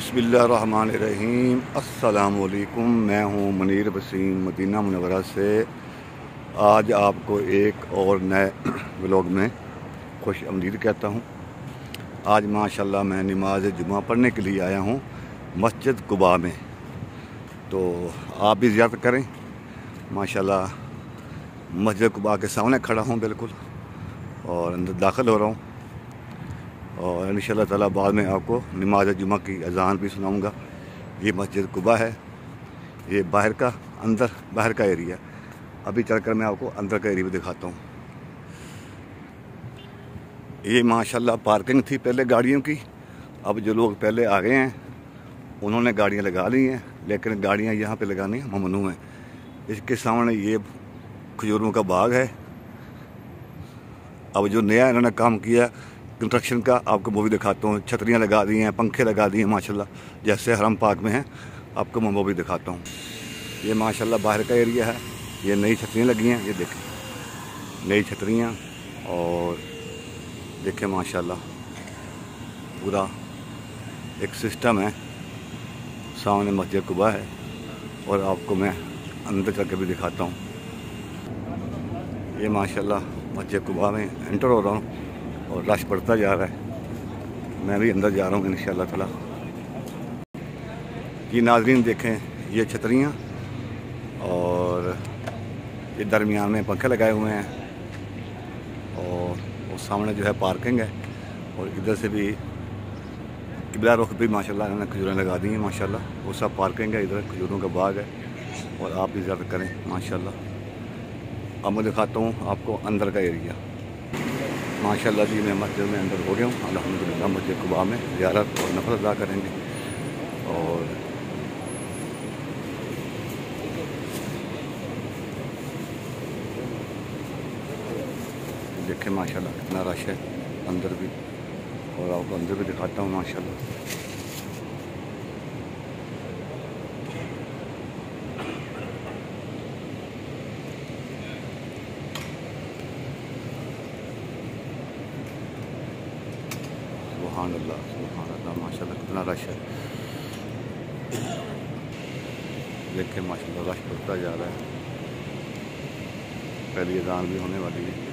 बिस्मिल्लाहिर्रहमानिर्रहीम। अस्सलामुअलैकुम। मैं हूँ मुनीर वसीम मदीना मुनव्वरा से। आज आपको एक और नए व्लॉग में खुश आमदीद कहता हूँ। आज माशाल्लाह मैं नमाज जुमा पढ़ने के लिए आया हूँ मस्जिद कुबा में, तो आप भी ज़ियारत करें। माशाल्लाह मस्जिद कुबा के सामने खड़ा हूँ बिल्कुल, और अंदर दाखिल हो रहा हूँ, और इंशाअल्लाह ताला बाद में आपको नमाज जुमा की अज़ान भी सुनाऊंगा। ये मस्जिद कुबा है, ये बाहर का एरिया। अभी चलकर मैं आपको अंदर का एरिया भी दिखाता हूँ। ये माशाल्लाह पार्किंग थी पहले गाड़ियों की। अब जो लोग पहले आ गए हैं उन्होंने गाड़ियाँ लगा ली हैं, लेकिन गाड़ियाँ यहाँ पे लगानी ममनू है। इसके सामने ये खजूरों का बाग है। अब जो नया इन्होंने काम किया कंस्ट्रक्शन का, आपको वो भी दिखाता हूँ। छतरियाँ लगा दी हैं, पंखे लगा दिए हैं माशाल्लाह, जैसे हरम पार्क में है। आपको मैं वो भी दिखाता हूँ। ये माशाल्लाह बाहर का एरिया है। ये नई छतरियाँ लगी हैं, ये देखें नई छतरियाँ। और देखें माशाल्लाह पूरा एक सिस्टम है। सामने मस्जिद कुबा है, और आपको मैं अंदर चल के भी दिखाता हूँ। ये माशाल्लाह मस्जिद कुबा में एंटर हो रहा हूँ, और रश बढ़ता जा रहा है। मैं भी अंदर जा रहा हूँ इंशाअल्लाह ताला। ये नाज़रीन देखें ये छतरियाँ, और ये दरमियान में पंखे लगाए हुए हैं, और वो सामने जो है पार्किंग है। और इधर से भी किबला रुख भी माशाल्लाह इन्होंने खजूरें लगा दी हैं माशाल्लाह। वो सब पार्किंग है, इधर खजूरों का बाग है। और आप भी ज़्यादा करें माशाल्लाह। अब मैं दिखाता हूँ आपको अंदर का एरिया। माशाल्लाह जी मैं मस्जिद में अंदर हो गया हूँ अल्हम्दुलिल्लाह। मस्जिद कुबा में ज़ियारत और नफल अदा करेंगे। और देखें माशाल्लाह कितना रश है अंदर भी, और आपको अंदर भी दिखाता हूँ माशाल्लाह। सुभान अल्लाह माशाल्लाह कितना रश है। देखें माशाल्लाह रश बढ़ता जा रहा है। पहली अज़ान भी होने वाली है।